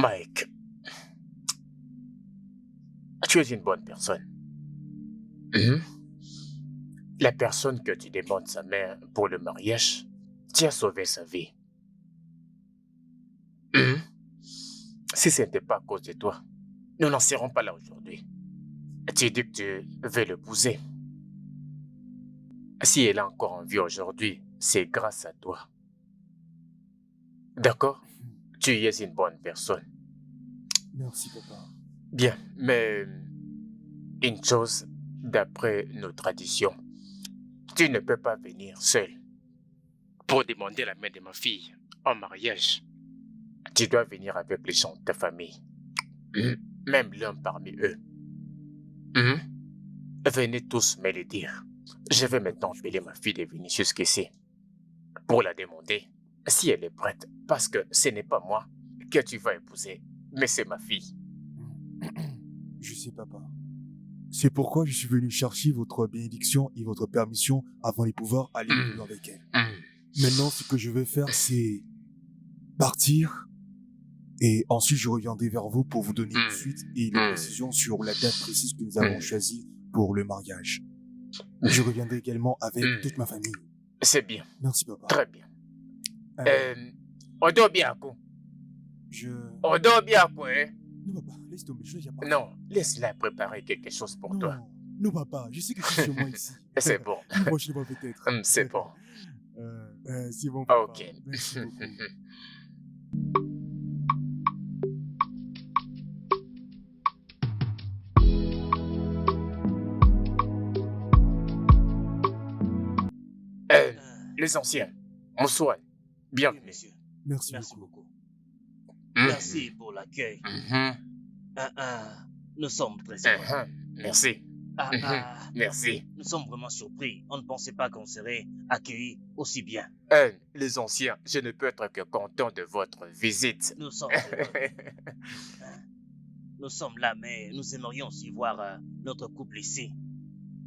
Mike, tu es une bonne personne. Mhm. La personne que tu demandes sa main pour le mariage, tu as sauvé sa vie. Mhm. Si ce n'était pas à cause de toi, nous n'en serons pas là aujourd'hui. Tu dis que tu veux l'épouser. Si elle est encore en vie aujourd'hui, c'est grâce à toi. D'accord? Tu es une bonne personne. Merci, papa. Bien, mais une chose, d'après nos traditions, tu ne peux pas venir seul pour demander la main de ma fille en mariage. Tu dois venir avec les gens de ta famille. Même l'un parmi eux. Venez tous me le dire. Je vais maintenant appeler ma fille de venir jusqu'ici pour la demander si elle est prête, parce que ce n'est pas moi que tu vas épouser, mais c'est ma fille. Je sais, papa. C'est pourquoi je suis venu chercher votre bénédiction et votre permission avant de pouvoir aller plus loin avec elle. Maintenant, ce que je vais faire, c'est partir et ensuite je reviendrai vers vous pour vous donner une suite et des précisions sur la date précise que nous avons choisie pour le mariage. Je reviendrai également avec toute ma famille. C'est bien. Merci, papa. Très bien. On dort bien, quoi. On dort bien, quoi, hein? Non, papa, laisse tomber, je n'ai pas. Non, laisse-la préparer quelque chose pour toi. Non, papa, je sais que c'est chez moi ici. C'est bon. Une prochaine fois peut-être. C'est bon. C'est bon, papa. Ok. Merci beaucoup. Les anciens, bonsoir. Bienvenue. Oui, monsieur. Merci beaucoup. Merci pour l'accueil. Nous sommes très heureux. Merci. Merci. Nous sommes vraiment surpris. On ne pensait pas qu'on serait accueillis aussi bien. Les anciens, je ne peux être que content de votre visite. Nous sommes heureux. Nous sommes là, mais nous aimerions aussi voir notre couple ici.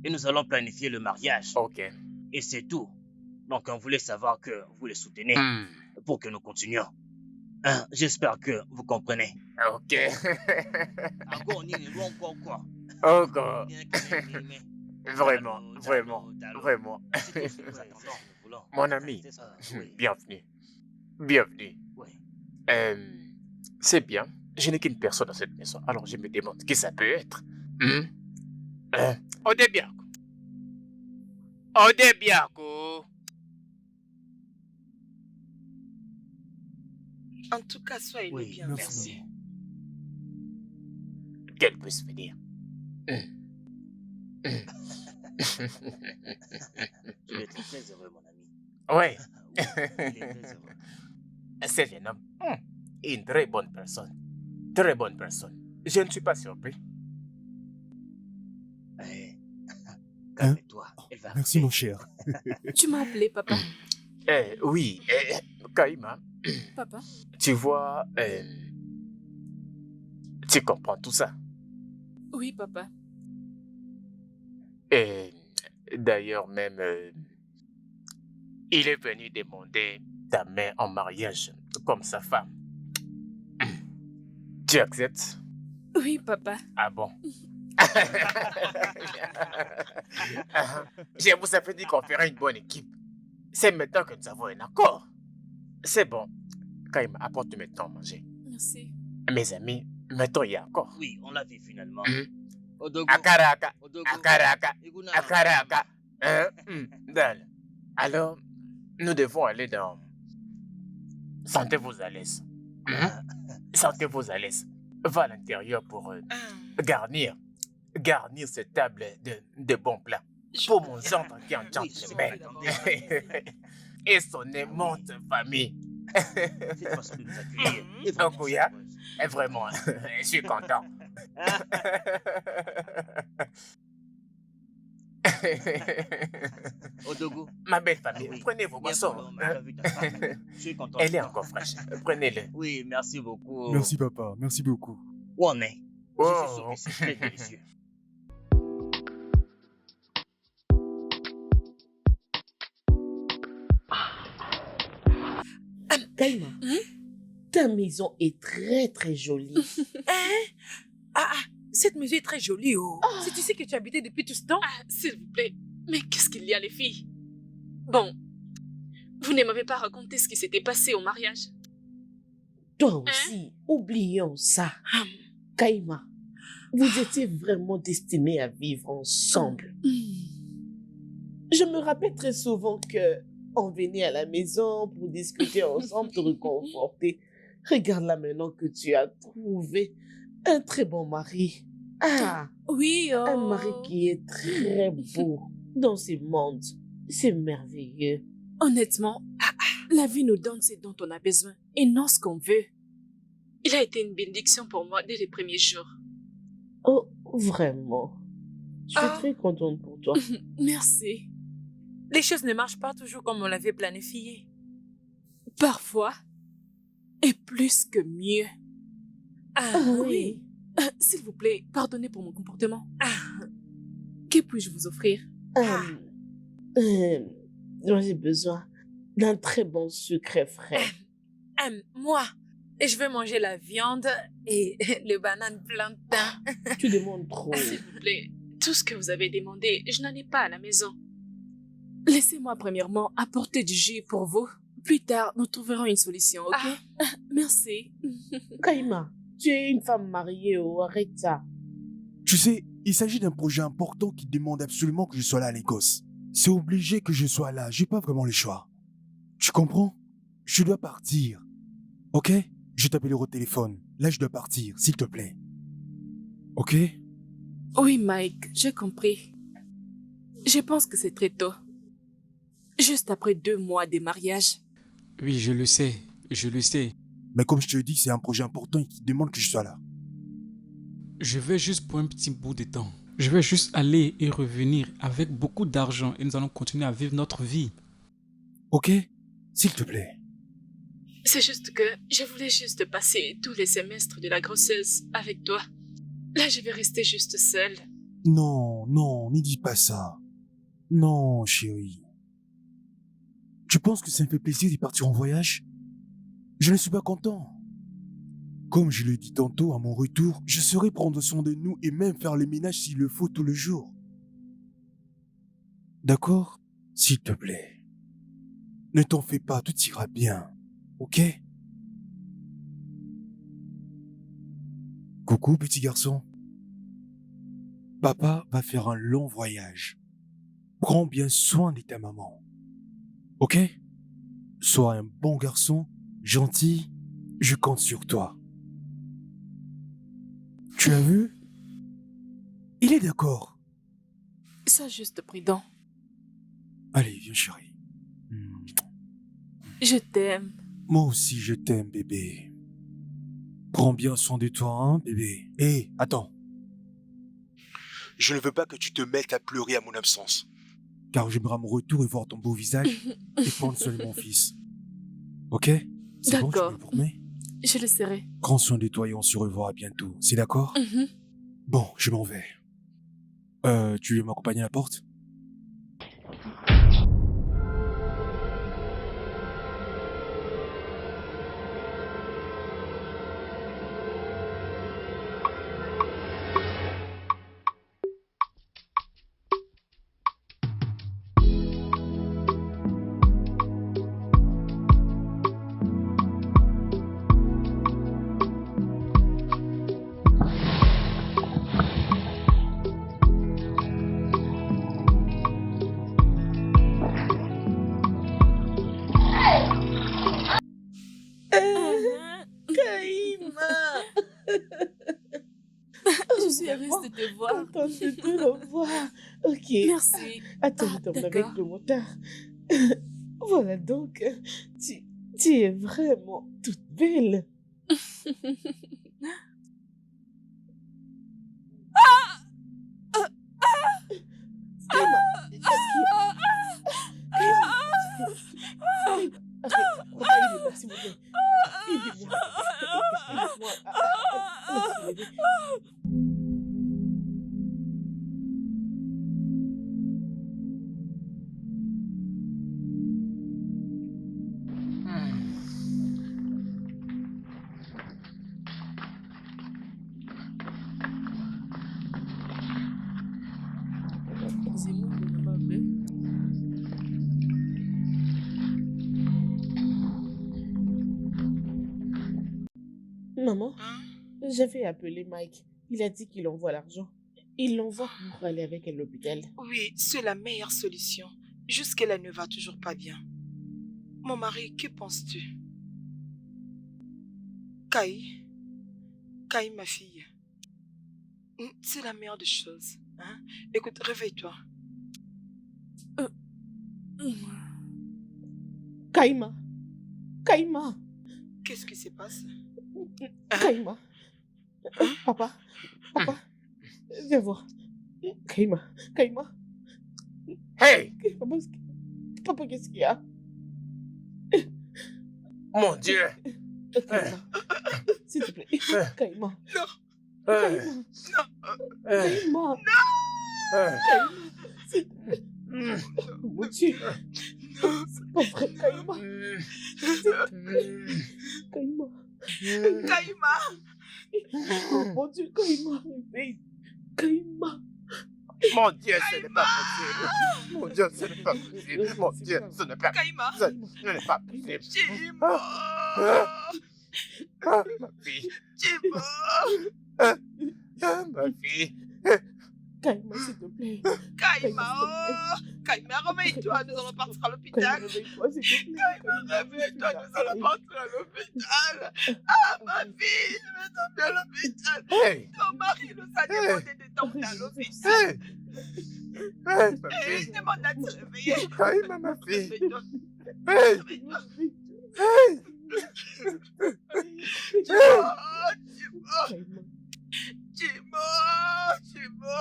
Et nous allons planifier le mariage. Ok. Et c'est tout. Donc, on voulait savoir que vous les soutenez pour que nous continuions. J'espère que vous comprenez. Ok. Encore, ni le long, quoi. Encore. Vraiment. Mon ami, bienvenue. Oui. C'est bien. Je n'ai qu'une personne dans cette maison, alors je me demande qui ça peut être. Odebiako. En tout cas, soyez le bienvenu. Merci. Qu'elle puisse venir. Tu es très heureux, mon ami. Oui. Il est très heureux. C'est jeune homme. Une très bonne personne. Très bonne personne. Je ne suis pas surpris. Calme-toi. Elle va Merci, arriver. mon cher. Tu m'as appelé, papa. Oui, Kaïma. Papa? Tu vois, tu comprends tout ça. Oui, papa. Et d'ailleurs même, il est venu demander ta main en mariage comme sa femme. Tu acceptes? Oui, papa. Ah bon? Je vous avais dit qu'on ferait une bonne équipe. C'est maintenant que nous avons un accord. C'est bon. Kaïma, apporte maintenant à manger. Merci. Mes amis, mettons y accord. Oui, on l'a vu finalement. Odogo. Akaraka. Dal. Alors, nous devons aller dans... Sentez-vous à l'aise. Sentez-vous à l'aise. Va à l'intérieur pour garnir cette table de bons plats. Pour mon gendre qui est en gentleman. Et son aimante famille. C'est une façon de nous accueillir. Okuya, vraiment, je suis content. Odogo. Ma belle famille, Oui. prenez vos boissons. Je suis content. Elle est encore fraîche. Prenez-le. Oui, merci beaucoup. Merci, papa. Merci beaucoup. Où on est? Je suis sûr Oh. que c'est très délicieux. Kaïma, t'es Ta maison est très très jolie. Hein? Cette maison est très jolie, oh. C'est ici que tu habitais depuis tout ce temps? S'il vous plaît, mais qu'est-ce qu'il y a, les filles? Bon, vous ne m'avez pas raconté ce qui s'était passé au mariage. Toi aussi, oublions ça. Kaima, vous étiez vraiment destinés à vivre ensemble. Je me rappelle très souvent que on venait à la maison pour discuter ensemble, te réconforter. Regarde là maintenant que tu as trouvé un très bon mari. Oui, oh. Un mari qui est très beau dans ce monde. C'est merveilleux. Honnêtement, la vie nous donne ce dont on a besoin et non ce qu'on veut. Il a été une bénédiction pour moi dès les premiers jours. Oh, vraiment. Je suis très contente pour toi. Merci. Les choses ne marchent pas toujours comme on l'avait planifié. Parfois, et plus que mieux. Oui. S'il vous plaît, pardonnez pour mon comportement. Que puis-je vous offrir? Moi, j'ai besoin d'un très bon sucre frais. Moi, je vais manger la viande et les bananes plantain. Tu demandes trop. S'il vous plaît, tout ce que vous avez demandé, je n'en ai pas à la maison. Laissez-moi premièrement apporter du jus pour vous. Plus tard, nous trouverons une solution, ok? Merci. Kaima, tu es une femme mariée, arrête ça. Tu sais, il s'agit d'un projet important qui demande absolument que je sois là à l'Écosse. C'est obligé que je sois là, j'ai pas vraiment le choix. Tu comprends? Je dois partir. Ok? Je t'appellerai au téléphone. Là, je dois partir, s'il te plaît. Ok? Oui, Mike, j'ai compris. Je pense que c'est très tôt. Juste après 2 mois de mariage. Oui, je le sais. Mais comme je te dis, c'est un projet important qui demande que je sois là. Je vais juste pour un petit bout de temps. Je vais juste aller et revenir avec beaucoup d'argent et nous allons continuer à vivre notre vie. Ok? S'il te plaît. C'est juste que je voulais juste passer tous les semestres de la grossesse avec toi. Là, je vais rester juste seule. Non, ne dis pas ça. Non, chérie. Tu penses que ça me fait plaisir d'y partir en voyage? Je ne suis pas content. Comme je l'ai dit tantôt, à mon retour, je saurai prendre soin de nous et même faire le ménage s'il le faut tout le jour. D'accord? S'il te plaît. Ne t'en fais pas, tout ira bien. Ok? Coucou, petit garçon. Papa va faire un long voyage. Prends bien soin de ta maman. Ok? Sois un bon garçon, gentil, je compte sur toi. Tu as vu? Il est d'accord. Sois juste prudent. Allez, viens chérie. Je t'aime. Moi aussi, je t'aime, bébé. Prends bien soin de toi, hein, bébé. Hé, attends. Je ne veux pas que tu te mettes à pleurer à mon absence. Car j'aimerais à mon retour et voir ton beau visage et prendre seul mon fils. Ok? C'est bon, tu me le promets? Je le serai. Prends soin de toi et on se revoit bientôt. C'est d'accord? Bon, je m'en vais. Tu veux m'accompagner à la porte? Je suis heureuse de te voir. Contente de te revoir. Ok. Merci. Attends, je t'emmène avec d'accord. le motard. Voilà donc, tu es vraiment toute belle. Kaima, est-ce qu'il... Aidez-moi, s'il vous plaît. Aidez-moi. Aidez-moi. Laisse-moi aider. Maman, Hein? j'avais appelé Mike. Il a dit qu'il envoie l'argent. Il l'envoie pour aller avec elle à l'hôpital. Oui, c'est la meilleure solution. Jusque-là, elle ne va toujours pas bien. Mon mari, que penses-tu? Kai, Kai, ma fille, c'est la meilleure des choses. Hein? Écoute, réveille-toi. Kaima. Kaima. Qu'est-ce qui se passe? Kaima. Papa. Papa. Viens voir. Kaima. Kaima. Hey! Papa, qu'est-ce qu'il y a? Mon Dieu! Kaima. S'il te plaît. Kaima. Non. Kaima. Kaima. S'il te plaît. Mon Dieu. C'est pas vrai, Kaima. Kaima. Kaima! Oh mon Dieu, Kaima. Réveille. Kaima. Mon Dieu, ce n'est pas possible. Mon Dieu, ce n'est pas possible. Mon Dieu, ce n'est pas Kaima! ce n'est pas possible. Jimo! Ah, ma fille. Jimo! Ah, ma fille. Kaima, s'il te plaît. Kaima! Oh! Kaima, réveille-toi, nous allons partir à Kaima, l'hôpital. réveille-toi, s'il te plaît. Kaima, réveille-toi, nous allons partir à l'hôpital. Ah, ma fille, je vais tomber à l'hôpital. Hey! Ton mari nous a demandé de t'emmener à l'hôpital. Hey! Hey, ma Et fille. il demande à te réveiller. Hey, ma fille. Réveille-toi. Hey! Réveille-toi. Hey! Jimo! Jimo!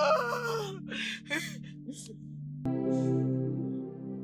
Kaima. Jimo! Jimo!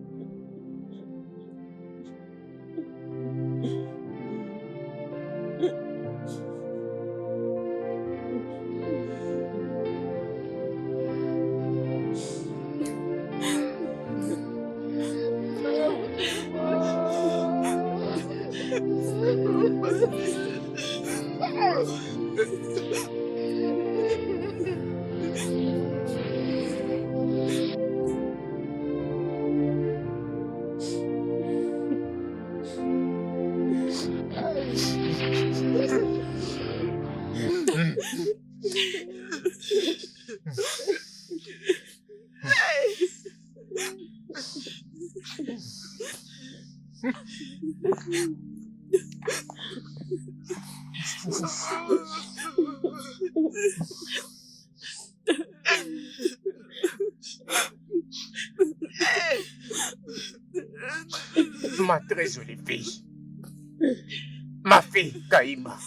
Ma très jolie fille. Ma fille, Kaima.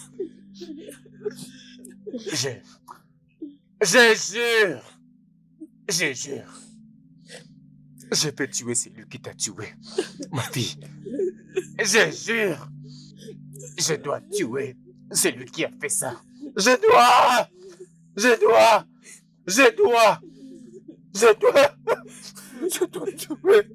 Je jure. Je jure. Je peux tuer celui qui t'a tué. Ma fille. Je jure. Je dois tuer celui qui a fait ça. Je dois. Je dois. Je dois. Je dois. Je dois tuer.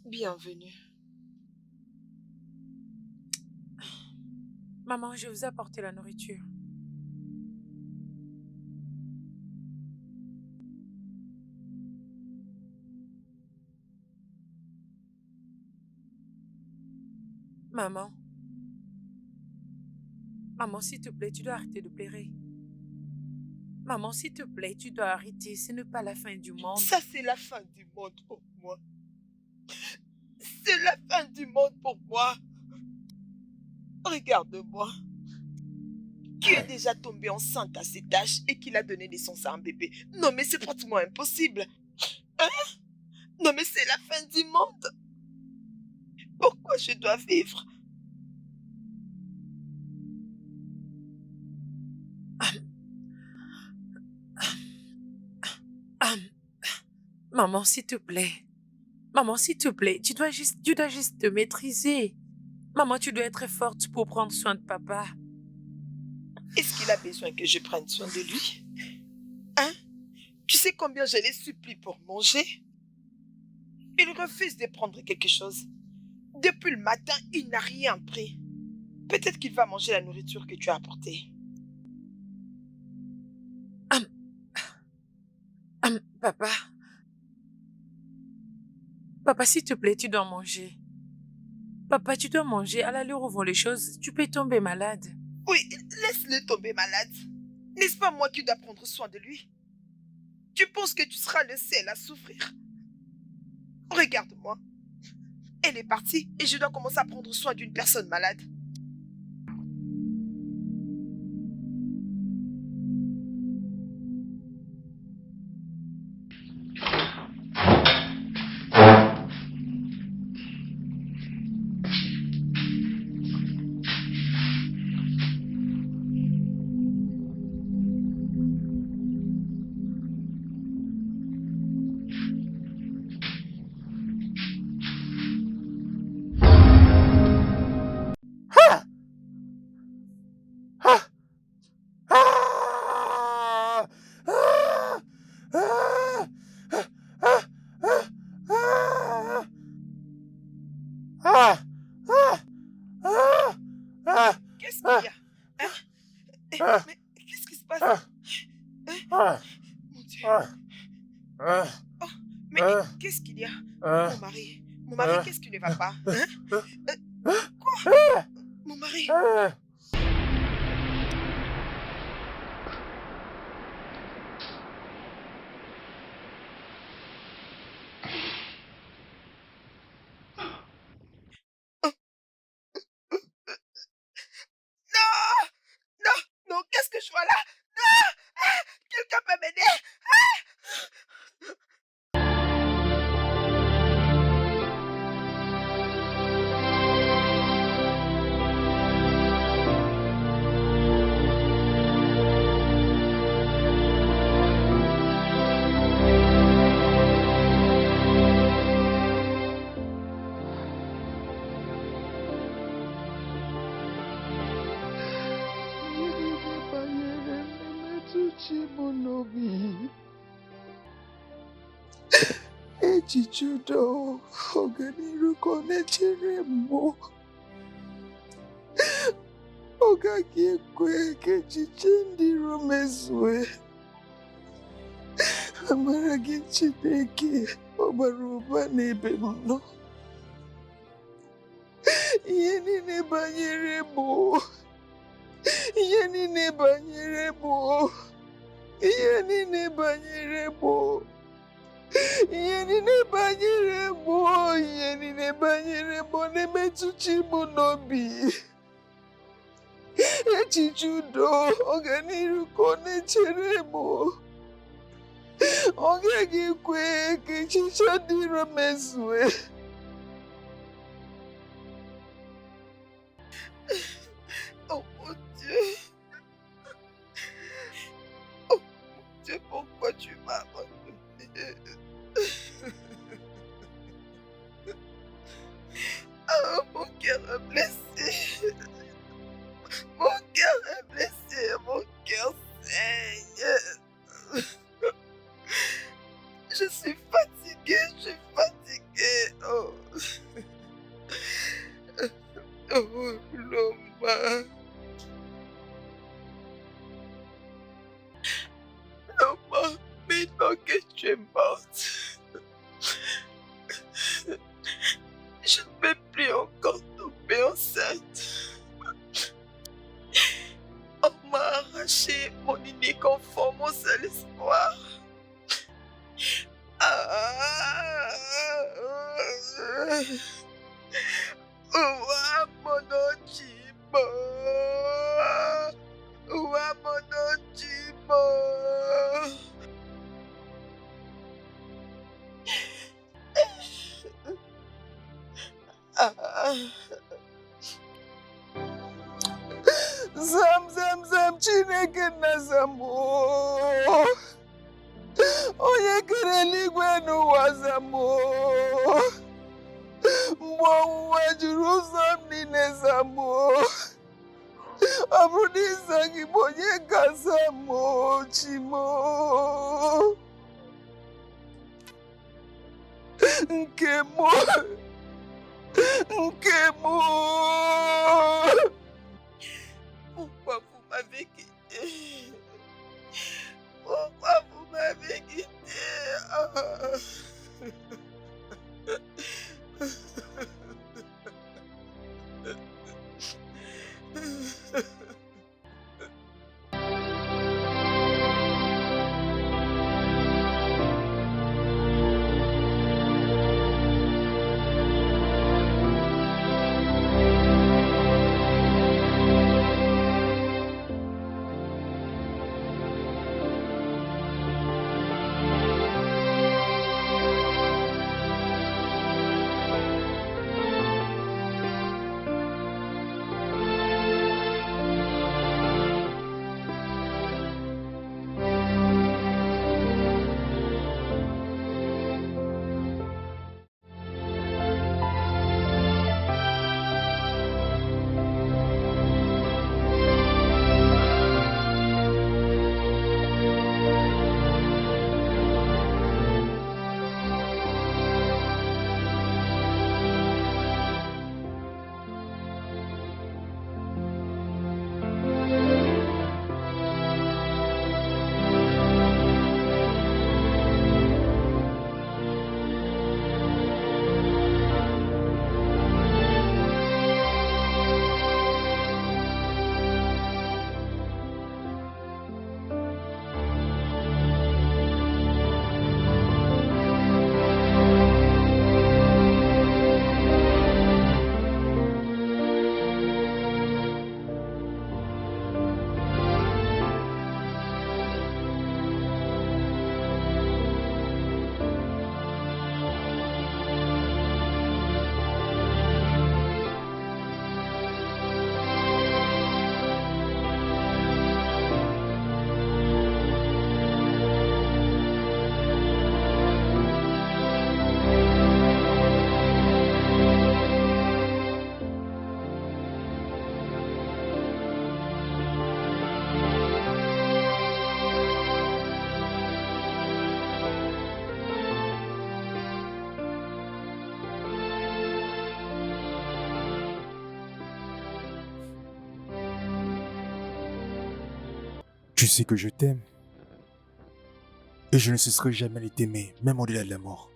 Bienvenue. Maman, je vous ai apporté la nourriture. Maman, Maman, s'il te plaît, tu dois arrêter de pleurer. Maman, s'il te plaît, tu dois arrêter. Ce n'est pas la fin du monde. Ça, c'est la fin du monde pour moi. C'est la fin du monde pour moi. Regarde-moi. Qui est déjà tombée enceinte à cet âge et qui l'a donné naissance à un bébé. Non, mais c'est pratiquement impossible. Hein? Non, mais c'est la fin du monde. Pourquoi je dois vivre? Maman, s'il te plaît. Maman, s'il te plaît, tu dois juste te maîtriser. Maman, tu dois être forte pour prendre soin de papa. Est-ce qu'il a besoin que je prenne soin de lui? Hein? Tu sais combien je les supplie pour manger? Il refuse de prendre quelque chose. Depuis le matin, il n'a rien pris. Peut-être qu'il va manger la nourriture que tu as apportée. Papa. Papa, s'il te plaît, tu dois manger. Papa, tu dois manger. À l'allure où vont les choses, tu peux tomber malade. Oui, laisse-le tomber malade. N'est-ce pas moi qui dois prendre soin de lui? Tu penses que tu seras le seul à souffrir? Regarde-moi. Elle est partie et je dois commencer à prendre soin d'une personne malade. Qu'est-ce qu'il y a? Hein? Mais qu'est-ce qui se passe? Hein? Mon Dieu. Oh, mais qu'est-ce qu'il y a? Mon mari, qu'est-ce qui ne va pas? Hein? Quoi? Mon mari. Non, qu'est-ce que je vois là? Non! Quelqu'un peut m'aider? Echichudo oganiru konechere mo ogagi ekwe ka echiche ndị iro mezue amara gị Chineke ọbara ụba n'ebe m nọ ihe niile banyere mụ ihe niile banyere mụ ihe niile banyere mụ ihe niile banyere mụ ihe niile banyere mụ na-emetụchi mụ n'obi echiche udo ọganiru ka ọ na-echere mụ ọ gaghị ekwe ka echiche dị iro mezue Oh mon Dieu. Oh mon Dieu, pourquoi tu m'as abandonné? Oh, mon cœur est blessé. Mon cœur est blessé. Mon cœur saigne. Je suis fatiguée. Oh. Oh, Loma. Loma, maintenant que tu es morte, je ne peux plus encore tomber enceinte. arraché mon unique enfant, mon seul espoir. Ouah, mon Ojimo. Ouah, mon Ojimo. Zam Chineke Nazamo. Onye kere eluigwe n'ụwa Zamo. Mgbe ọnwụnwa juru ụzọ m niile Zamo. Ọ bụrụ na ịza gị bụ onye ka Zamo Chimo. Nke mụ. Pourquoi vous m'avez quitté? Pourquoi vous m'avez quitté? Tu sais que je t'aime. Et je ne cesserai jamais de t'aimer, même au-delà de la mort.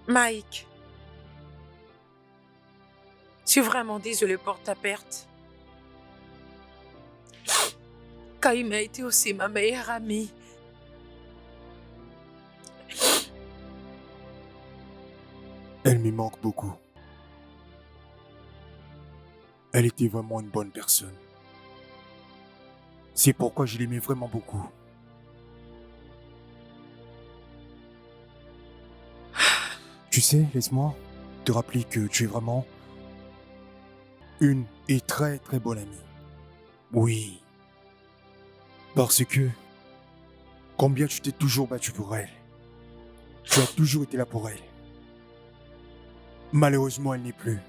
Mike, je suis vraiment désolée pour ta perte. Kaïma a été aussi ma meilleure amie. Elle me manque beaucoup. Elle était vraiment une bonne personne. C'est pourquoi je l'aimais vraiment beaucoup. Tu sais, laisse-moi te rappeler que tu es vraiment une et très très bonne amie. Oui. Parce que, combien tu t'es toujours battu pour elle. Tu as toujours été là pour elle. Malheureusement, elle n'est plus.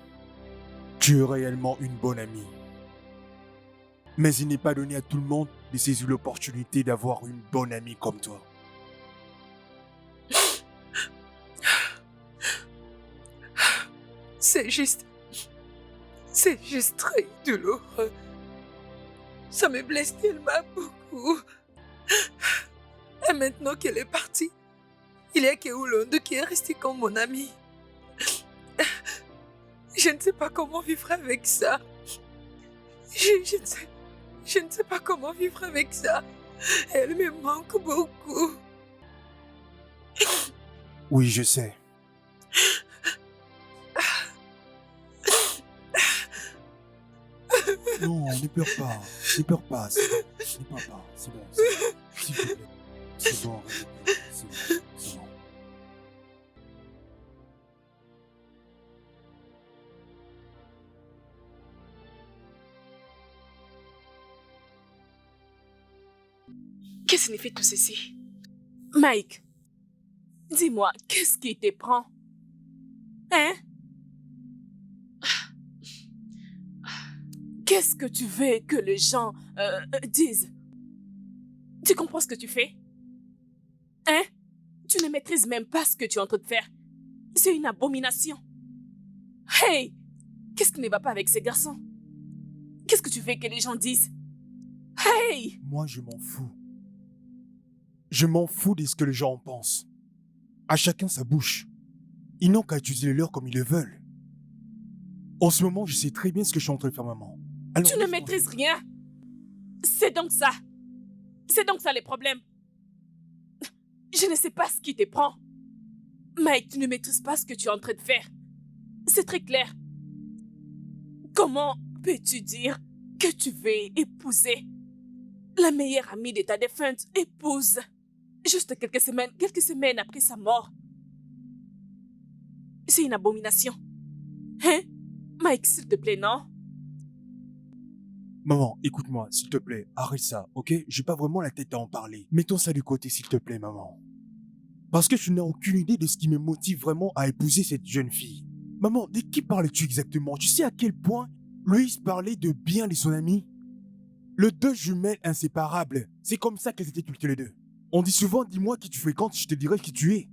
Tu es réellement une bonne amie. Mais il n'est pas donné à tout le monde de saisir l'opportunité d'avoir une bonne amie comme toi. C'est juste... C'est juste très douloureux. Ça me blesse tellement beaucoup. Et maintenant qu'elle est partie, il y a que Hollande qui est resté comme mon ami. Je ne sais pas comment vivre avec ça. Je ne sais pas comment vivre avec ça. Elle me manque beaucoup. Oui, je sais. Non, ne pleure pas. Ne pleure pas. C'est bon. Ne pleure pas. C'est bon. S'il te plaît. C'est bon. C'est bon. C'est bon. Qu'est-ce que signifie tout ceci? Mike, dis-moi, qu'est-ce qui te prend? Hein? Qu'est-ce que tu veux que les gens disent? Tu comprends ce que tu fais? Hein? Tu ne maîtrises même pas ce que tu es en train de faire. C'est une abomination. Hey! Qu'est-ce qui ne va pas avec ces garçons? Qu'est-ce que tu veux que les gens disent? Hey! Moi, je m'en fous. Je m'en fous de ce que les gens en pensent. À chacun sa bouche. Ils n'ont qu'à utiliser le leur comme ils le veulent. En ce moment, je sais très bien ce que je suis en train de faire, maman. Alors, Tu ne maîtrises rien. C'est donc ça. C'est donc ça les problèmes. Je ne sais pas ce qui te prend. Mike, tu ne maîtrises pas ce que tu es en train de faire. C'est très clair. Comment peux-tu dire que tu veux épouser la meilleure amie de ta défunte épouse juste quelques semaines après sa mort? C'est une abomination. Hein? Mike, s'il te plaît, non? Maman, écoute-moi, s'il te plaît, arrête ça, ok? J'ai pas vraiment la tête à en parler. Mettons ça du côté, s'il te plaît, maman. Parce que tu n'as aucune idée de ce qui me motive vraiment à épouser cette jeune fille. Maman, de qui parles-tu exactement? Tu sais à quel point Louise parlait de bien de son ami? Le deux jumelles inséparables, c'est comme ça qu'elles étaient toutes les deux. On dit souvent, dis-moi qui tu fréquentes, je te dirai qui tu es.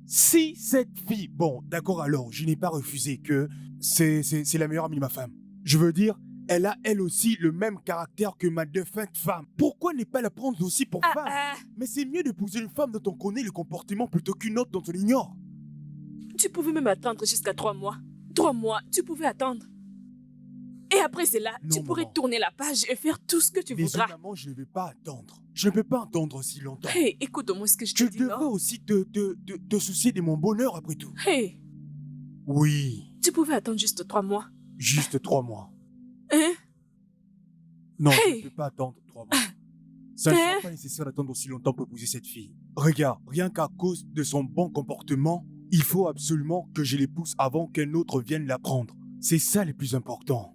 Si cette fille, bon, d'accord alors, je n'ai pas refusé que c'est la meilleure amie de ma femme. Je veux dire, elle a elle aussi le même caractère que ma défunte femme. Pourquoi ne pas la prendre aussi pour femme? Mais c'est mieux d'épouser une femme dont on connaît le comportement plutôt qu'une autre dont on ignore. Tu pouvais même attendre jusqu'à 3 mois. 3 mois, tu pouvais attendre. Et après cela, Non, tu pourrais maman. tourner la page et faire tout ce que tu Désolé, voudras. maman, je ne vais pas attendre. Je ne peux pas attendre si longtemps. Hey, écoute-moi ce que je te Tu dis, devrais non? aussi te soucier de mon bonheur après tout. Hey, Oui, tu pouvais attendre juste 3 mois. juste 3 mois. Hein? Non, je Hey. ne peux pas attendre 3 mois. Ça ne Hein? sera pas nécessaire d'attendre aussi longtemps pour épouser cette fille. Regarde, rien qu'à cause de son bon comportement, il faut absolument que je l'épouse avant qu'un autre vienne la prendre. C'est ça le plus important.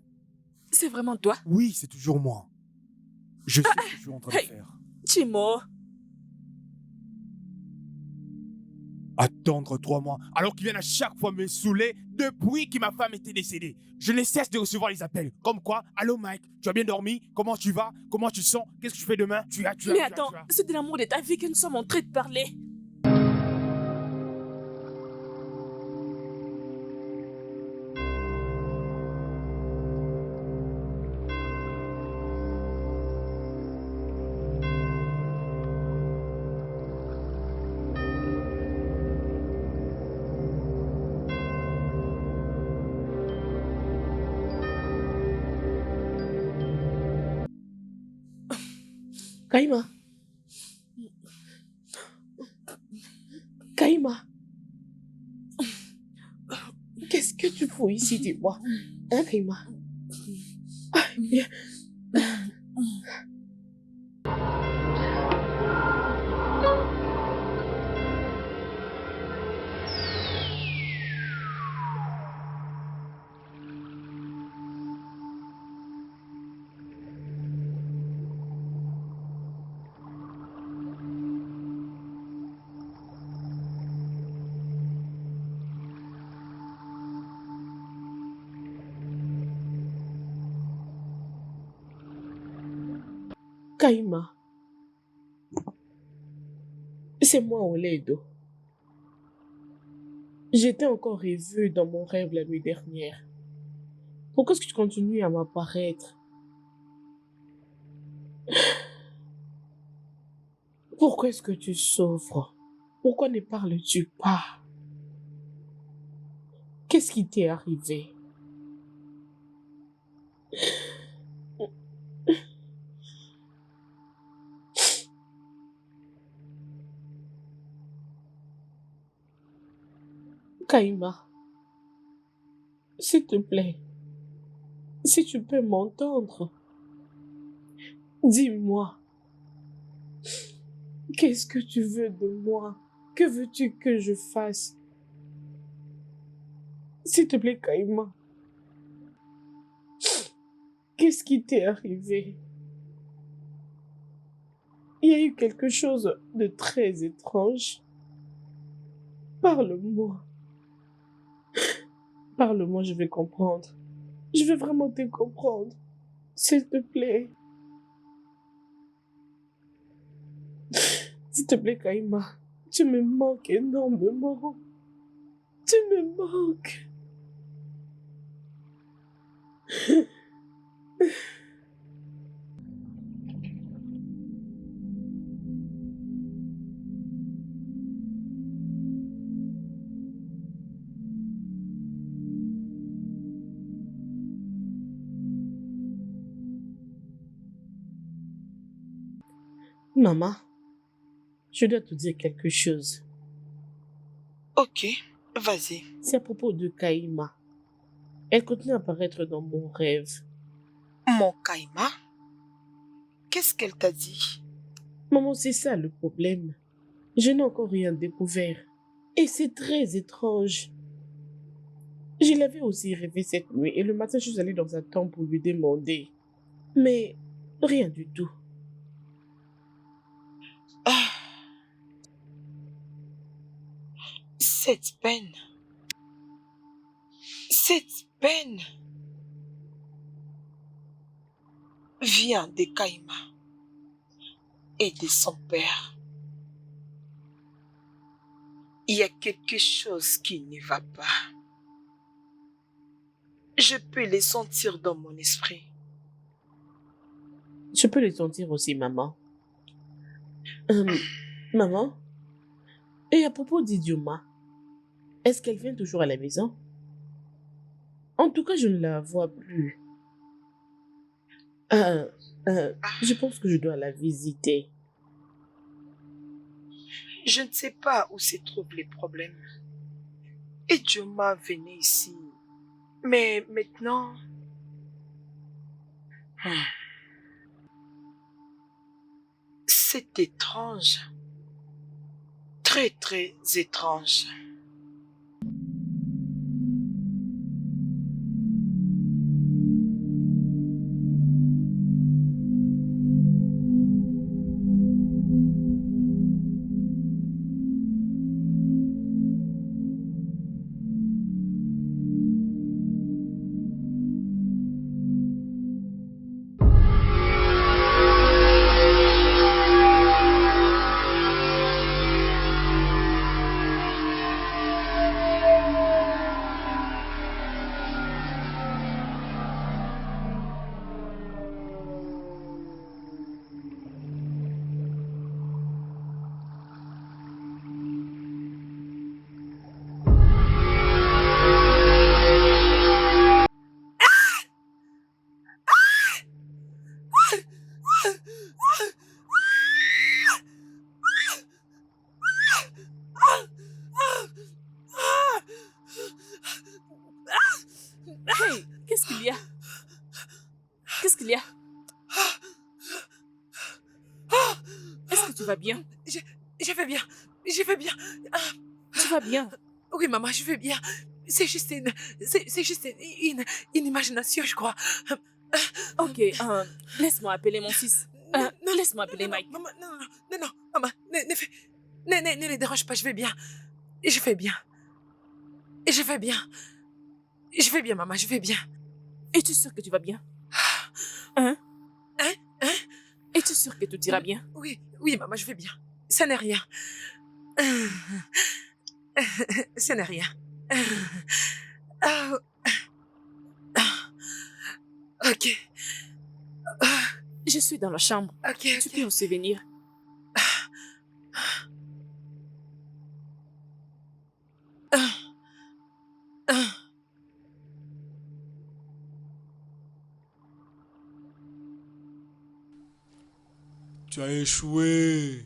C'est vraiment toi? Oui, c'est toujours moi. Je sais ce que je suis en train de Hey. faire. Timo, Attendre 3 mois, alors qu'ils viennent à chaque fois me saouler depuis que ma femme était décédée. Je ne cesse de recevoir les appels. Comme quoi, allô Mike, tu as bien dormi? Comment tu vas? Comment tu sens? Qu'est-ce que tu fais demain? mais attends, c'est de l'amour de ta vie que nous sommes en train de parler. Kaima. Kaima. Qu'est-ce que tu fous ici, dis-moi? Hein, Kaima? Ah, viens. Kaima. C'est moi, Oledo. J'étais encore rêveux dans mon rêve la nuit dernière. Pourquoi est-ce que tu continues à m'apparaître? Pourquoi est-ce que tu souffres? Pourquoi ne parles-tu pas? Qu'est-ce qui t'est arrivé? Kaima, s'il te plaît, si tu peux m'entendre, dis-moi, qu'est-ce que tu veux de moi? Que veux-tu que je fasse? S'il te plaît, Kaima, qu'est-ce qui t'est arrivé? Il y a eu quelque chose de très étrange. Parle-moi. Parle-moi, je vais comprendre. Je veux vraiment te comprendre. S'il te plaît. S'il te plaît, Kaima. Tu me manques énormément. Tu me manques. Maman, je dois te dire quelque chose. Ok, vas-y. C'est à propos de Kaima. Elle continue à apparaître dans mon rêve. Mon Kaima? Qu'est-ce qu'elle t'a dit? Maman, c'est ça le problème. Je n'ai encore rien découvert. Et c'est très étrange. Je l'avais aussi rêvé cette nuit et le matin, je suis allée dans un temple pour lui demander. Mais rien du tout. Ah. Cette peine vient de Kaima et de son père. Il y a quelque chose qui ne va pas. Je peux les sentir dans mon esprit. Je peux les sentir aussi, maman. Maman? Et à propos d'Idioma, est-ce qu'elle vient toujours à la maison? En tout cas, je ne la vois plus. Je pense que je dois la visiter. Je ne sais pas où se trouvent les problèmes. Idioma venait ici. Mais maintenant... C'est étrange. Très, très étrange. Hey, qu'est-ce qu'il y a? Qu'est-ce qu'il y a? Est-ce que tu vas bien? Je vais bien. Je vais bien. Tu vas bien? Oui, maman, je vais bien. C'est juste une imagination, je crois. Ok, laisse-moi appeler mon fils. Non, laisse-moi appeler Mike. Maman, non, maman, ne les dérange pas, je vais bien. Je vais bien. Je vais bien. Je vais bien, maman, je vais bien. Es-tu sûre que tu vas bien? Hein? Es-tu sûre que tout ira bien? Oui, maman, je vais bien. Ça n'est rien. Ça n'est rien. Ok. Je suis dans la chambre. Ok, Tu ok. peux aussi venir. Tu as échoué.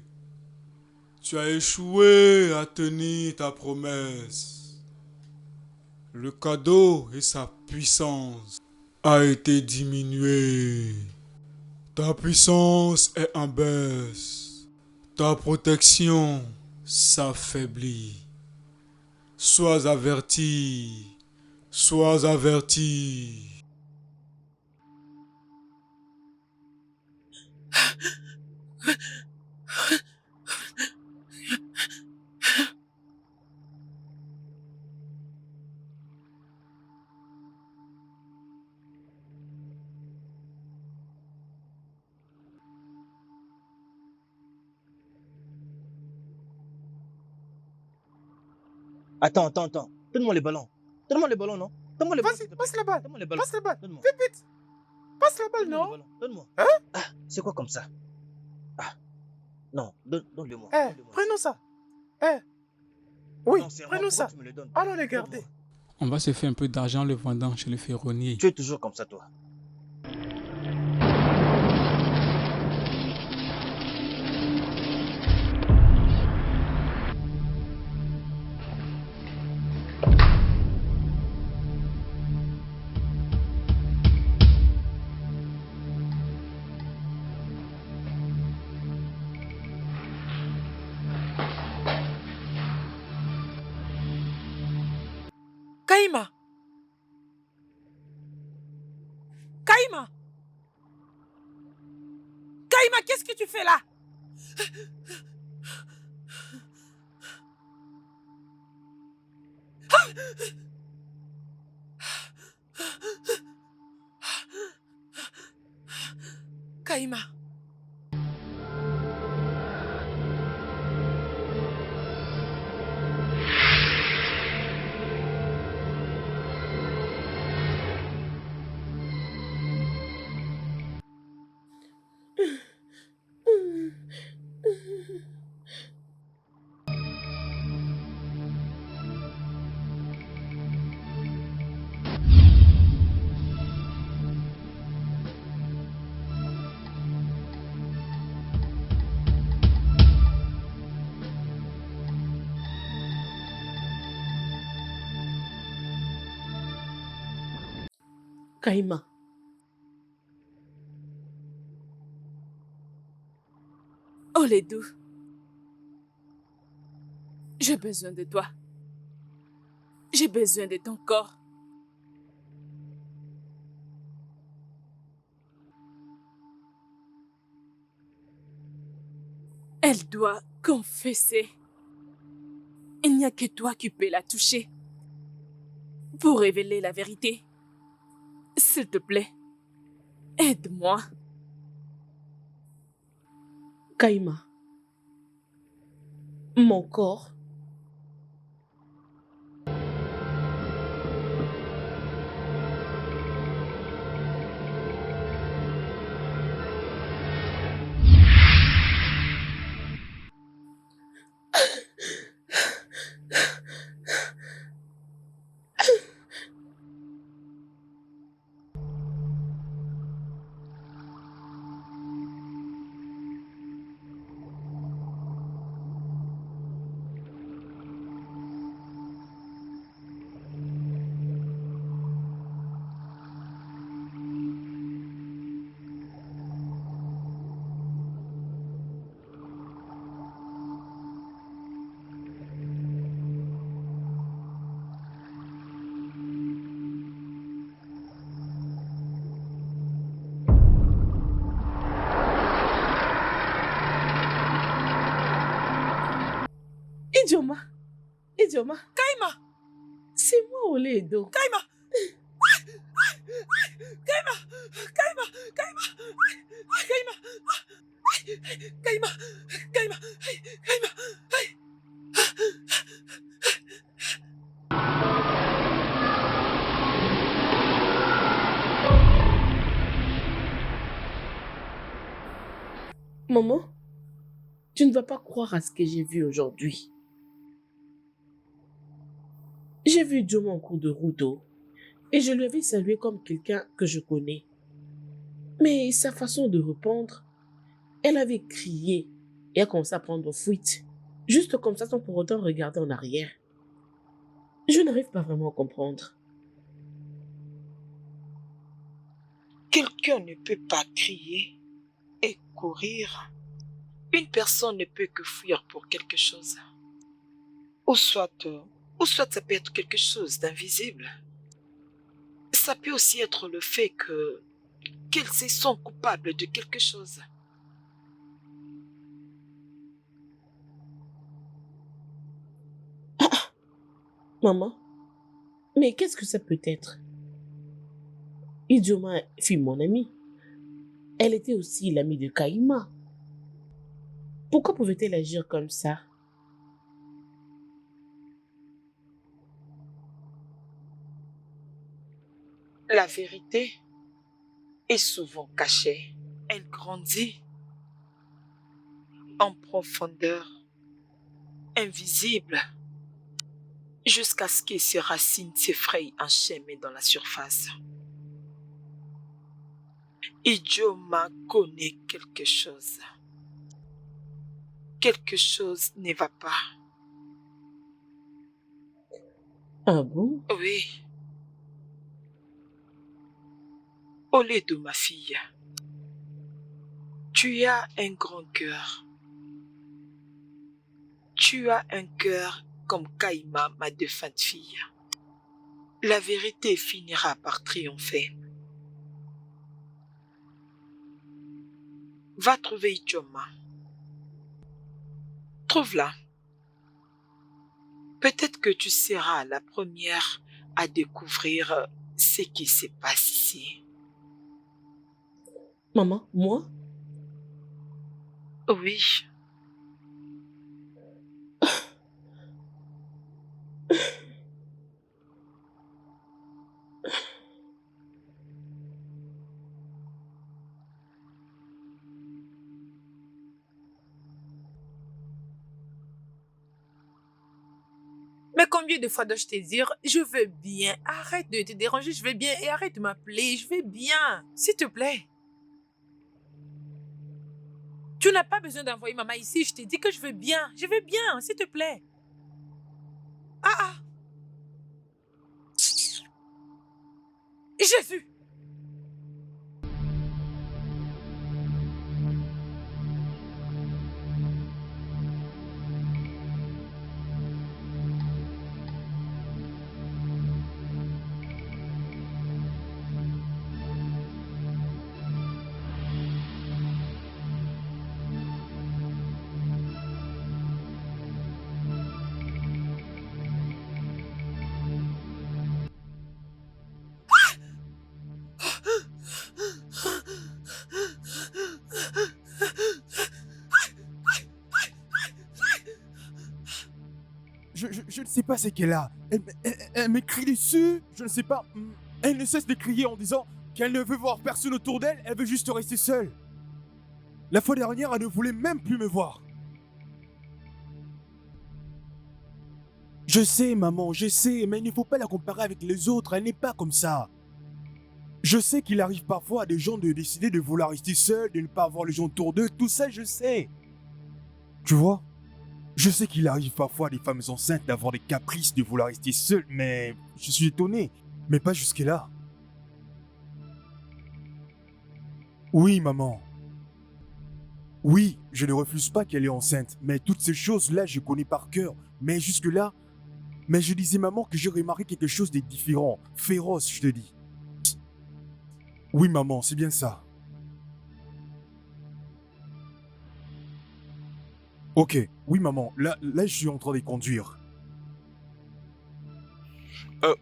Tu as échoué à tenir ta promesse. Le cadeau et sa puissance a été diminué. Ta puissance est en baisse. Ta protection s'affaiblit. Sois averti. Sois averti. Attends. Donne-moi les ballons. Donne-moi les ballons, non? Donne-moi les ballons. s'il Vas-y, te plaît. passe la balle. Donne-moi les ballons. Passe la balle. Donne-moi. Vite, vite. Passe la balle, Donne-moi les non? ballons. Donne-moi. Hein? Ah, c'est quoi comme ça? Ah, non, donne-le-moi. Eh, Donne-le-moi. prenons ça. Eh. Oui, Non, c'est prenons rare, pourquoi ça. tu me le donnes? Allons les garder. Donne-moi. On va se faire un peu d'argent en le vendant chez le ferronnier. Tu es toujours comme ça, toi. Kaima! Kaima! Kaima, qu'est-ce que tu fais là? Kaima. Kaima, Oh les doux. J'ai besoin de toi. J'ai besoin de ton corps. Elle doit confesser. Il n'y a que toi qui peux la toucher. Pour révéler la vérité. S'il te plaît, aide-moi. Kaima, mon corps, Idioma, Kaima! c'est moi Oledo. Kaima! Kaima! Kaima! Kaima! Kaima! Kaima! Kaima! Kaima! Maman, tu ne vas pas croire à ce que j'ai vu aujourd'hui. J'ai vu Joma en cours de route et je lui avais salué comme quelqu'un que je connais. Mais sa façon de répondre, elle avait crié et a commencé à prendre fuite. Juste comme ça sans pour autant regarder en arrière. Je n'arrive pas vraiment à comprendre. Quelqu'un ne peut pas crier et courir. Une personne ne peut que fuir pour quelque chose. Ou soit ça peut être quelque chose d'invisible. Ça peut aussi être le fait qu'elles se sont coupables de quelque chose. Maman, mais qu'est-ce que ça peut être? Idioma fut mon amie. Elle était aussi l'amie de Kaima. Pourquoi pouvait-elle agir comme ça? La vérité est souvent cachée. Elle grandit en profondeur, invisible, jusqu'à ce que ses racines s'effrayent en chemin dans la surface. Idioma connaît quelque chose. Quelque chose ne va pas. Ah bon? Oui. Oledo, ma fille, tu as un grand cœur. Tu as un cœur comme Kaima, ma défunte fille. La vérité finira par triompher. Va trouver Idioma. Trouve-la. Peut-être que tu seras la première à découvrir ce qui se passe ici. Maman, moi? Oui. Mais combien de fois dois-je te dire, je veux bien, arrête de te déranger, je vais bien et arrête de m'appeler, je vais bien, s'il te plaît. Tu n'as pas besoin d'envoyer maman ici, je t'ai dit que je vais bien, s'il te plaît. Ah. Jésus! Je ne sais pas ce qu'elle a. Elle me crie dessus, je ne sais pas. Elle ne cesse de crier en disant qu'elle ne veut voir personne autour d'elle, elle veut juste rester seule. La fois dernière, elle ne voulait même plus me voir. Je sais, maman, je sais, mais il ne faut pas la comparer avec les autres, elle n'est pas comme ça. Je sais qu'il arrive parfois à des gens de décider de vouloir rester seuls, de ne pas avoir les gens autour d'eux, tout ça, je sais. Tu vois ? Je sais qu'il arrive parfois à des femmes enceintes d'avoir des caprices, de vouloir rester seules, mais je suis étonné, mais pas jusque-là. Oui, maman. Oui, je ne refuse pas qu'elle est enceinte, mais toutes ces choses-là, je connais par cœur. Mais jusque-là, mais je disais, maman, que j'ai remarqué quelque chose de différent, féroce, je te dis. Oui, maman, c'est bien ça. Ok, oui, maman, là, je suis en train de conduire.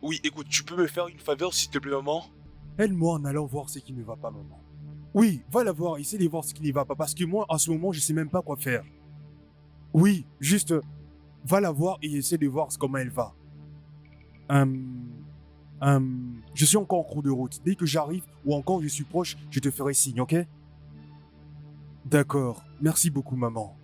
Oui, écoute, tu peux me faire une faveur, s'il te plaît, maman? Aide-moi en allant voir ce qui ne va pas, maman. Oui, va la voir, essaie de voir ce qui ne va pas, parce que moi, en ce moment, je sais même pas quoi faire. Oui, juste, va la voir et essaie de voir comment elle va. Je suis encore en cours de route. Dès que j'arrive, ou encore je suis proche, je te ferai signe, ok? D'accord. Merci beaucoup, maman.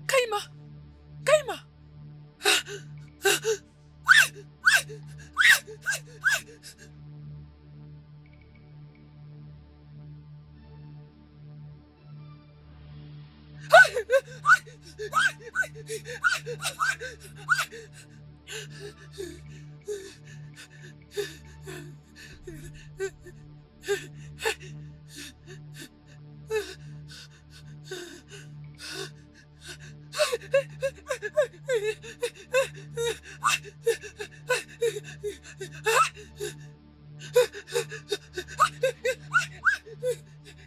Kaima! Kaima!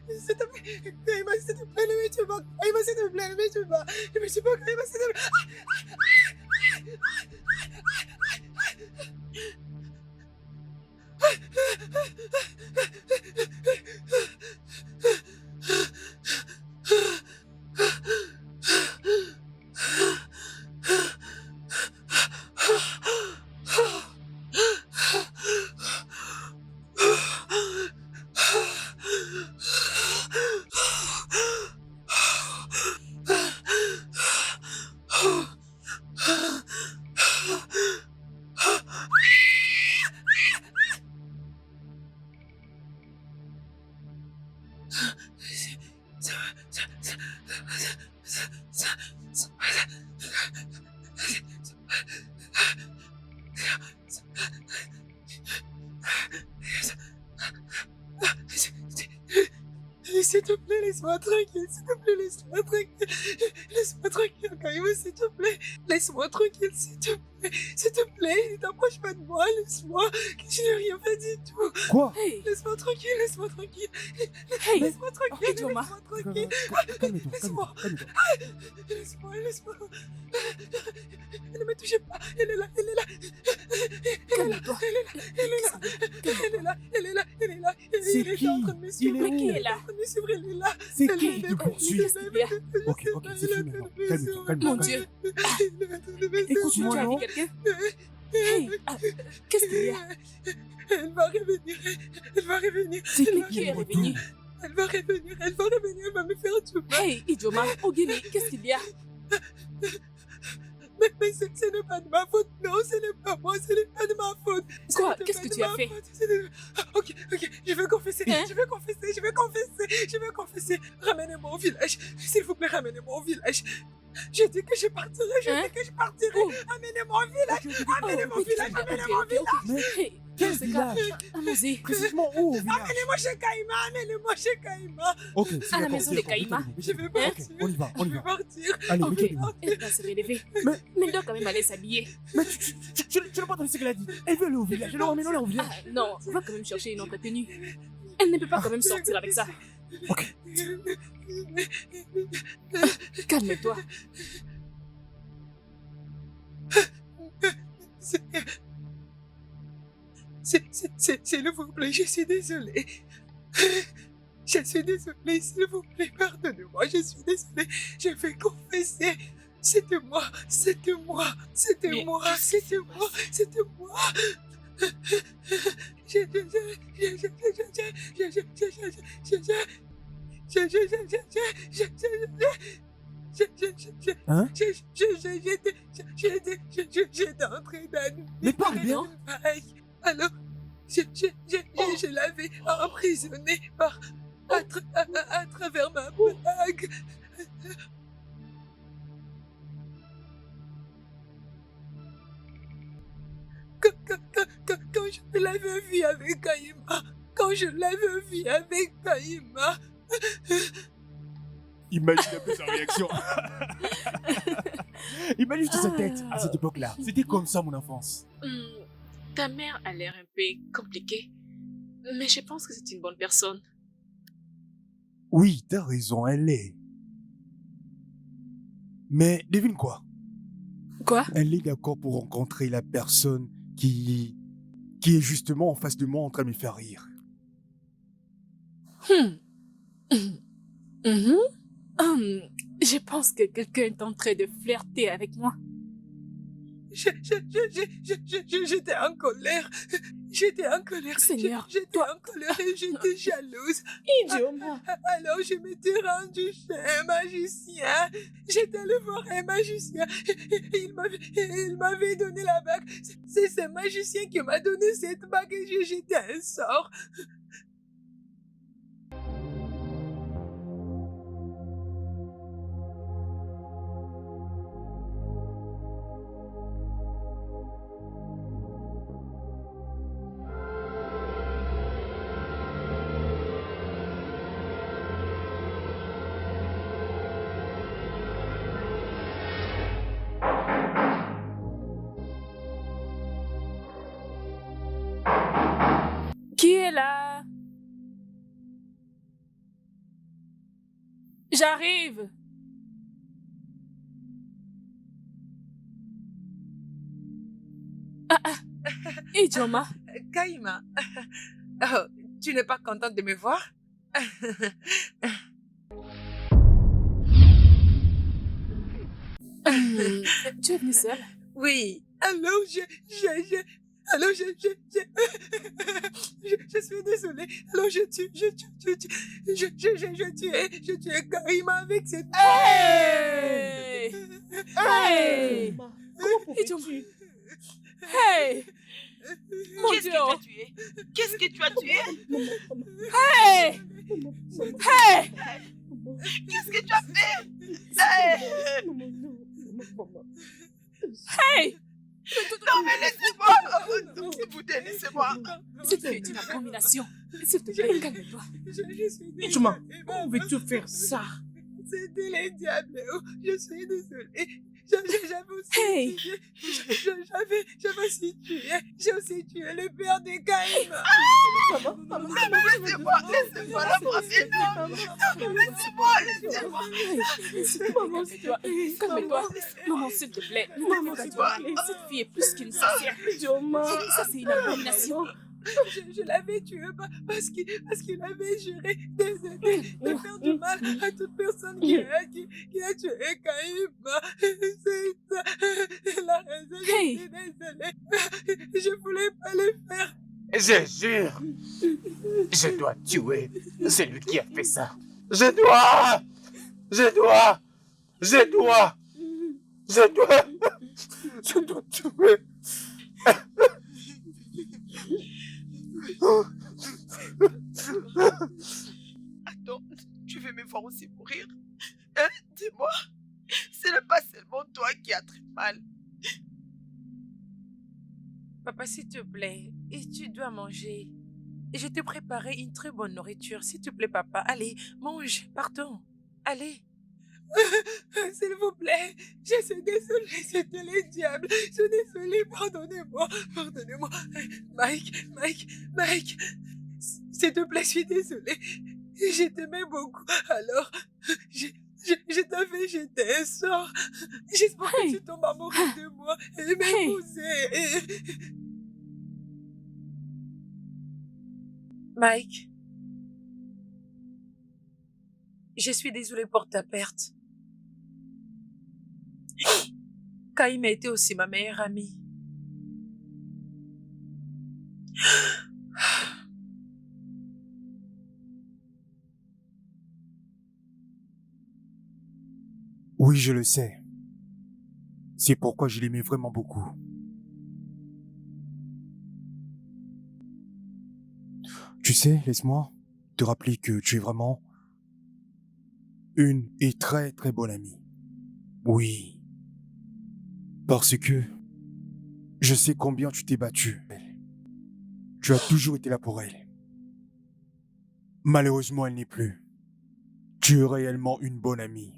S'il te plaît, Kaima, s'il te plaît, ne me tue pas. Kaima, s'il te plaît, ne me tue pas. Ne me tue pas, Kaima, s'il te plaît. S'il te plaît, laisse-moi tranquille. S'il te plaît, laisse-moi tranquille. Laisse-moi tranquille, Kaima, s'il te plaît. Laisse-moi tranquille, s'il te plaît. S'il te plaît, ne t'approche pas de moi. Laisse-moi, que je n'ai rien fait du tout. Quoi? Hey, Laisse-moi tranquille, laisse-moi tranquille. hey, Laisse-moi tranquille, Idoma. laisse-moi tranquille. Calme-toi, Laisse-moi. calme-toi. Laisse-moi. Ne me touchez pas. Elle est là, elle est là. Calme-toi. Elle est là. Elle est là. Elle est là. Elle est là. C'est Elle est qui? en train de me suivre. Il est Mais qui où? est là? En train de me suivre, elle est là. C'est Elle qui est qui te là. poursuit? Qu'est-ce qu'il y a? Ok, c'est fini maintenant. Calme-toi, Mon calme-toi. Dieu. Écoute-moi, Tu as vu non? quelqu'un? Hey, qu'est-ce qu'il y a? Elle va revenir. Elle va revenir. C'est Elle qui va qui est revenir. revenu? Elle va revenir. Elle va revenir. Elle va me faire du mal. Hey, Idoma, Ogeni, qu'est-ce qu'il y a? Mais ce n'est pas de ma faute. Non, ce n'est pas moi. Ce n'est pas de ma faute. Ce Quoi? n'est Qu'est-ce pas que de tu as ma fait? faute. Ok. Je vais confesser. Hein? Je vais confesser. Ramenez-moi au village. S'il vous plaît, ramenez-moi au village. J'ai dit que je partirais. Oh. Amenez-moi au village. Amenez-moi au village. Amenez-moi au village. Mais Hey, quel dans ce cas, village? allons-y. Précisément où au village? Amenez-moi chez Kaima. Amenez-moi chez Kaima. Ok, À la d'accord, maison c'est de d'accord, Kaima. mets-toi debout, Je vais mets-toi debout. partir. Ok, on y va, on y Je vais va. partir. Allez, Ok, mets-toi debout. elle va se relever. Mais- Mais elle doit quand même aller s'habiller. Mais tu n'as pas entendu ce qu'elle a dit. Elle veut aller au village. Alors emmène-la au Ah, village. non, on va quand même chercher une autre tenue. Elle ne peut pas quand même sortir avec ça. Ok. Calme-toi. S'il vous plaît, je suis désolée. Je suis désolée, s'il vous plaît, pardonnez-moi, je suis désolée. Je vais confesser. C'était moi. Hein? J'étais en train d'annuler. Mais parle bien. Alors, je l'avais emprisonné à travers ma blague. Quand je l'avais vu avec Kaima, Imagine un peu sa réaction. Imagine juste sa tête à cette époque-là. C'était comme ça mon enfance. Ta mère a l'air un peu compliquée, mais je pense que c'est une bonne personne. Oui, t'as raison, elle l'est. Mais devine quoi? Quoi? Elle est d'accord pour rencontrer la personne qui est justement en face de moi en train de me faire rire. Mhm. Je pense que quelqu'un est en train de flirter avec moi. J'étais en colère. J'étais en colère. Seigneur, J'étais en colère et j'étais jalouse. Idioma. Alors je m'étais rendue chez un magicien. J'étais allée voir un magicien. Il m'avait donné la bague. C'est ce magicien qui m'a donné cette bague et j'ai jeté un sort. Qui est là? J'arrive. Idioma. Kaima, oh, tu n'es pas contente de me voir? Tu es venue seule? Oui, alors alors je suis désolée. Alors je tuais Karima avec cette... Hey! Hey! Comment pouvais-tu? Hey! Mon Qu'est-ce Dieu! que tu as tué? Qu'est-ce que tu as tué? Hey! Hey! Qu'est-ce que tu as fait? Hey! Hey! Non mais laissez-moi! S'il vous plaît, laissez-moi! Cette fille est une abomination. S'il te plaît, calme-toi. Je suis Idioma, désolée. comment veux-tu faire ça? C'était les diables. Oh, je suis désolée. J'avais aussi Hey! tué. J'avais aussi tué. J'ai aussi tué le père de Kaïma. Maman, Laissez-moi l'embrasser! Non! Laissez-moi! Maman, calme-toi. Maman, s'il te plaît. Maman, s'il te plaît. Cette fille est plus qu'une sorcière. Ça, c'est une abomination. Je l'avais tué parce qu'il avait juré de faire du mal à toute personne qui a tué Kaïma. C'est ça la raison. Hey! Je suis désolée. Je voulais pas le faire. Je jure, je dois tuer celui qui a fait ça. Je dois tuer. Attends, tu veux me voir aussi mourir? Hein? Dis-moi, ce n'est pas seulement toi qui as très mal. Papa, s'il te plaît, et tu dois manger. Je t'ai préparé une très bonne nourriture. S'il te plaît, papa, allez, mange, pardon. Allez. S'il vous plaît, je suis désolée, c'était les diables. Je suis désolée, pardonnez-moi. Mike, s'il te plaît, je suis désolée. Je t'aimais beaucoup, alors je t'avais jeté un sort. J'espère que tu tombes amoureux de moi et m'épouser. Mike, je suis désolée pour ta perte. Kaïma était aussi ma meilleure amie. Oui, je le sais. C'est pourquoi je l'aimais vraiment beaucoup. Tu sais, laisse-moi te rappeler que tu es vraiment une et très très bonne amie. Oui. Parce que je sais combien tu t'es battu. Tu as toujours été là pour elle. Malheureusement, elle n'est plus. Tu es réellement une bonne amie.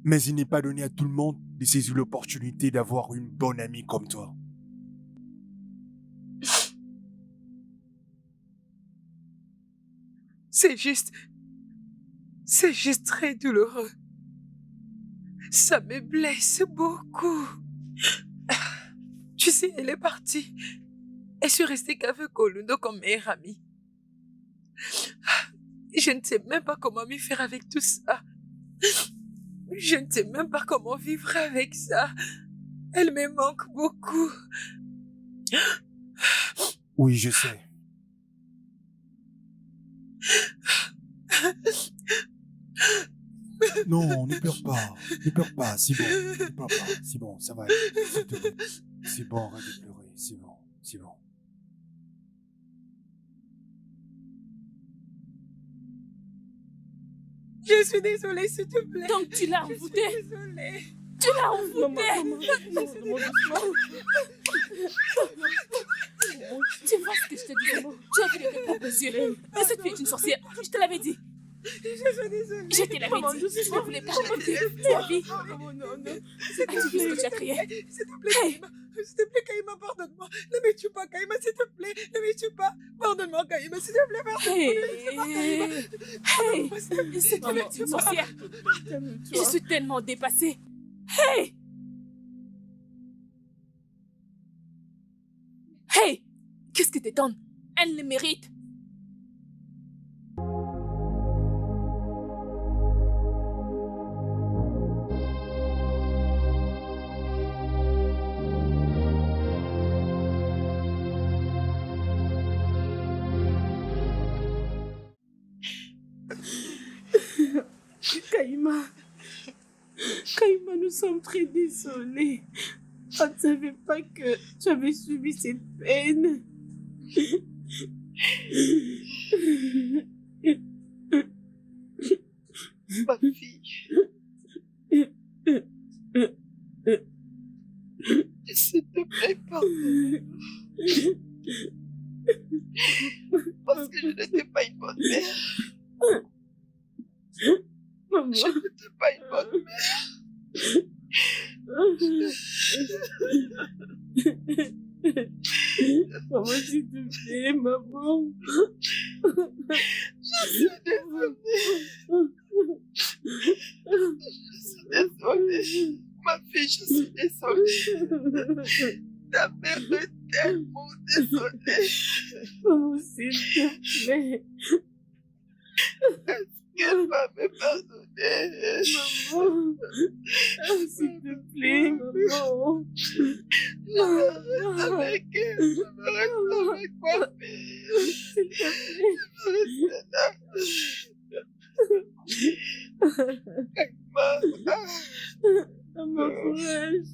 Mais il n'est pas donné à tout le monde de saisir l'opportunité d'avoir une bonne amie comme toi. C'est juste, C'est juste très douloureux. Ça me blesse beaucoup. Tu sais, elle est partie. Et je suis restée qu'avec Olundo comme meilleure amie. Je ne sais même pas comment m'y faire avec tout ça. Je ne sais même pas comment vivre avec ça. Elle me manque beaucoup. Oui, je sais. Non, ne pleure pas. Ne pleure pas, c'est bon. Ne pleure pas, c'est bon, ça va aller. S'il te plaît. C'est bon, arrête de pleurer, c'est bon, c'est bon. Je suis désolée, s'il te plaît. Donc tu l'as envoûté. Je suis désolée. Tu l'as envoûté. Tu vois ce que je te disais. Tu as vu de tes propres yeux. Mais cette fille est une sorcière. Je te l'avais dit. Je suis désolée. Je te l'avais dit. Tu ne voulais pas m'écouter. Tu as vu. Non. As-tu vu ce que tu as crié? S'il te plaît, Kaïma. S'il te plaît, Kaïma, pardonne-moi. Ne me tue pas, Kaïma, s'il te plaît. Ne me tue pas. Pardonne-moi, Kaïma, s'il te plaît, pardonne-moi. Hey, cette fille est une sorcière. Je suis tellement dépassée. Hey! Hey! Qu'est-ce que t'étonnes? Elle le mérite. Kaïma, nous sommes très désolés. On ne savait pas que tu avais subi cette peine. Ma fille. S'il te plaît, pardonne-moi. Parce que je n'étais pas une bonne mère. Maman. Je n'étais pas une bonne mère. Maman, s'il te plaît, maman. Je suis désolée. Je suis désolée. Ma fille, je suis désolée. Ta mère est tellement désolée. Maman, s'il te plaît. Qu'elle va me pardonner. Maman. S'il te plaît, maman. Je reste avec elle. Je me reste avec ma fille. S'il te plaît. Je reste là. Maman, courage.